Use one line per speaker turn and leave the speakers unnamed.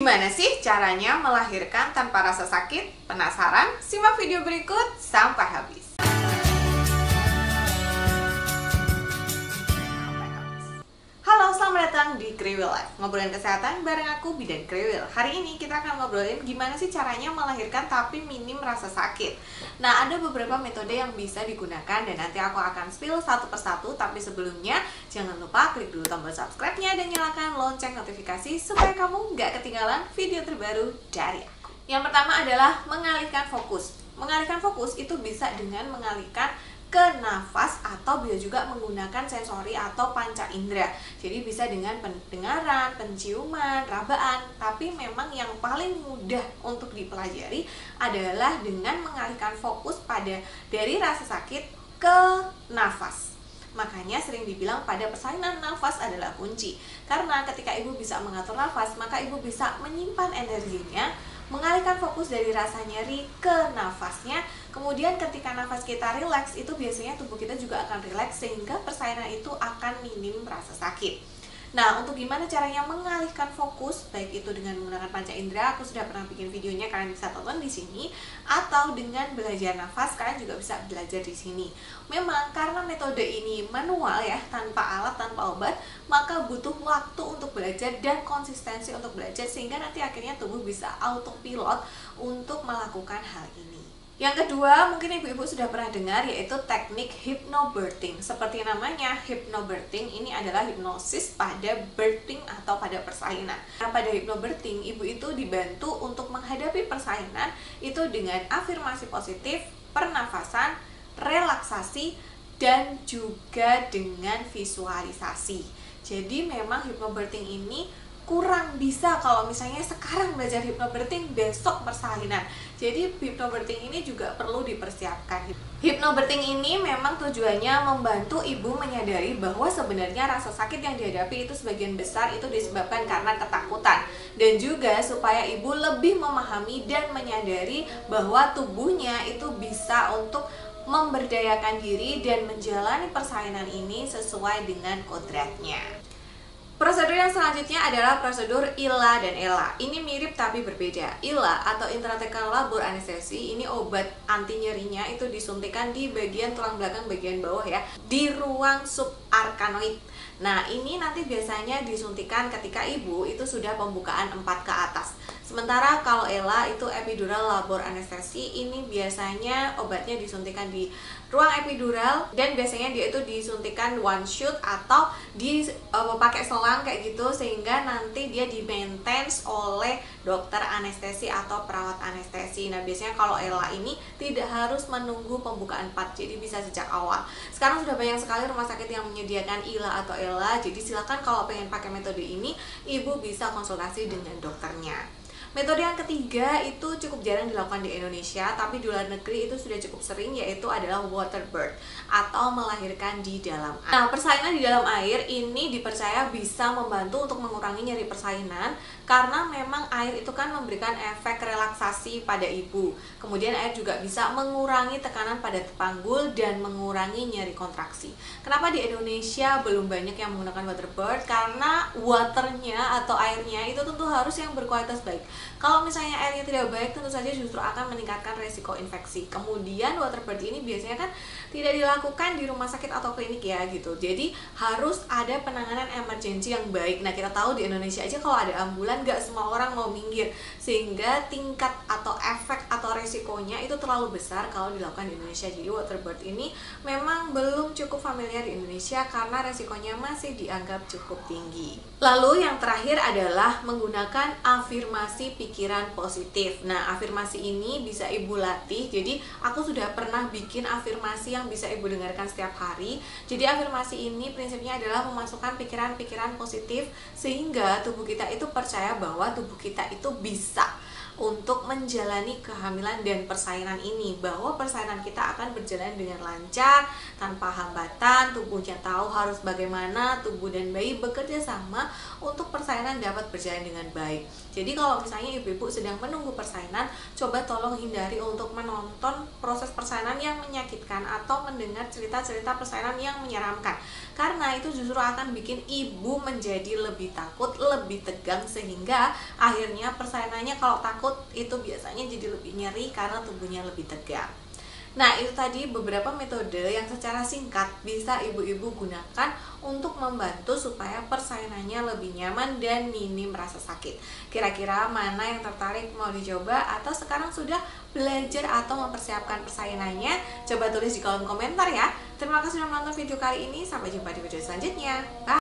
Gimana sih caranya melahirkan tanpa rasa sakit? Penasaran? Simak video berikut sampai habis. Halo, selamat datang di Kriwil Life. Ngobrolin kesehatan bareng aku, Bidan Kriwil. Hari ini kita akan ngobrolin gimana sih caranya melahirkan tapi minim rasa sakit. Nah, ada beberapa metode yang bisa digunakan dan nanti aku akan spill satu persatu. Tapi sebelumnya, jangan lupa klik dulu tombol subscribe-nya dan nyalakan lonceng notifikasi supaya kamu nggak ketinggalan video terbaru dari aku. Yang pertama adalah mengalihkan fokus. Mengalihkan fokus itu bisa dengan mengalihkan ke nafas atau bisa juga menggunakan sensori atau panca indera. Jadi bisa dengan pendengaran, penciuman, rabaan. Tapi memang yang paling mudah untuk dipelajari adalah dengan mengalihkan fokus dari rasa sakit ke nafas. Makanya sering dibilang pada persalinan nafas adalah kunci. Karena ketika ibu bisa mengatur nafas, maka ibu bisa menyimpan energinya, mengalihkan fokus dari rasa nyeri ke nafasnya. Kemudian ketika nafas kita rileks, itu biasanya tubuh kita juga akan rileks sehingga persalinan itu akan minim rasa sakit. Nah, untuk gimana caranya mengalihkan fokus, baik itu dengan menggunakan panca indera, aku sudah pernah bikin videonya, kalian bisa tonton di sini, atau dengan belajar nafas, kalian juga bisa belajar di sini. Memang karena metode ini manual ya, tanpa alat, tanpa obat, maka butuh waktu untuk belajar dan konsistensi untuk belajar sehingga nanti akhirnya tubuh bisa autopilot untuk melakukan hal ini. Yang kedua, mungkin ibu-ibu sudah pernah dengar, yaitu teknik hypnobirthing. Seperti namanya, hypnobirthing ini adalah hipnosis pada birthing atau pada persalinan. Nah, pada hypnobirthing, ibu itu dibantu untuk menghadapi persalinan itu dengan afirmasi positif, pernafasan, relaksasi, dan juga dengan visualisasi. Jadi memang hypnobirthing ini kurang bisa kalau misalnya sekarang belajar hypnobirthing, besok persalinan. Jadi hypnobirthing ini juga perlu dipersiapkan. Hypnobirthing ini memang tujuannya membantu ibu menyadari bahwa sebenarnya rasa sakit yang dihadapi itu sebagian besar itu disebabkan karena ketakutan. Dan juga supaya ibu lebih memahami dan menyadari bahwa tubuhnya itu bisa untuk memberdayakan diri dan menjalani persalinan ini sesuai dengan kodratnya. Prosedur yang selanjutnya adalah prosedur ILA dan ELA. Ini mirip tapi berbeda. ILA atau intrathecal labor anestesi, ini obat anti nyerinya itu disuntikan di bagian tulang belakang bagian bawah ya, di ruang subarachnoid. Nah, ini nanti biasanya disuntikan ketika ibu itu sudah pembukaan 4 ke atas. Sementara kalau ELA itu epidural labor anestesi, ini biasanya obatnya disuntikan di ruang epidural dan biasanya dia itu disuntikan one shot atau pakai selang kayak gitu sehingga nanti dia di-maintain oleh dokter anestesi atau perawat anestesi. Nah, biasanya kalau ELA ini tidak harus menunggu pembukaan 4, jadi bisa sejak awal. Sekarang sudah banyak sekali rumah sakit yang menyediakan ILA atau ELA, jadi silakan kalau pengen pakai metode ini, ibu bisa konsultasi dengan dokternya. Metode yang ketiga itu cukup jarang dilakukan di Indonesia, tapi di luar negeri itu sudah cukup sering, yaitu adalah water birth atau melahirkan di dalam air. Nah, persalinan di dalam air ini dipercaya bisa membantu untuk mengurangi nyeri persalinan karena memang air itu kan memberikan efek relaksasi pada ibu. Kemudian air juga bisa mengurangi tekanan pada panggul dan mengurangi nyeri kontraksi. Kenapa di Indonesia belum banyak yang menggunakan water birth? Karena waternya atau airnya itu tentu harus yang berkualitas baik. Kalau misalnya airnya tidak baik, tentu saja justru akan meningkatkan resiko infeksi. Kemudian water birth ini biasanya kan tidak dilakukan di rumah sakit atau klinik ya gitu. Jadi harus ada penanganan emergency yang baik. Nah, kita tahu di Indonesia aja kalau ada ambulan gak semua orang mau minggir, sehingga tingkat atau efek atau resikonya itu terlalu besar kalau dilakukan di Indonesia. Jadi water birth ini memang belum cukup familiar di Indonesia karena resikonya masih dianggap cukup tinggi. Lalu yang terakhir adalah menggunakan afirmasi pikiran positif. Nah, afirmasi ini bisa ibu latih. Jadi aku sudah pernah bikin afirmasi yang bisa ibu dengarkan setiap hari. Jadi afirmasi ini prinsipnya adalah memasukkan pikiran-pikiran positif sehingga tubuh kita itu percaya bahwa tubuh kita itu bisa untuk menjalani kehamilan kehamilan dan persalinan ini, bahwa persalinan kita akan berjalan dengan lancar tanpa hambatan. Tubuhnya tahu harus bagaimana, tubuh dan bayi bekerja sama untuk persalinan dapat berjalan dengan baik. Jadi kalau misalnya ibu-ibu sedang menunggu persalinan, coba tolong hindari untuk menonton proses persalinan yang menyakitkan atau mendengar cerita-cerita persalinan yang menyeramkan, karena itu justru akan bikin ibu menjadi lebih takut, lebih tegang, sehingga akhirnya persalinannya kalau takut itu biasanya jadi lebih nyeri karena tubuhnya lebih tegang. Nah, itu tadi beberapa metode yang secara singkat bisa ibu-ibu gunakan untuk membantu supaya persalinannya lebih nyaman dan minim rasa sakit. Kira-kira mana yang tertarik mau dicoba atau sekarang sudah belajar atau mempersiapkan persalinannya? Coba tulis di kolom komentar ya. Terima kasih sudah menonton video kali ini. Sampai jumpa di video selanjutnya. Bye!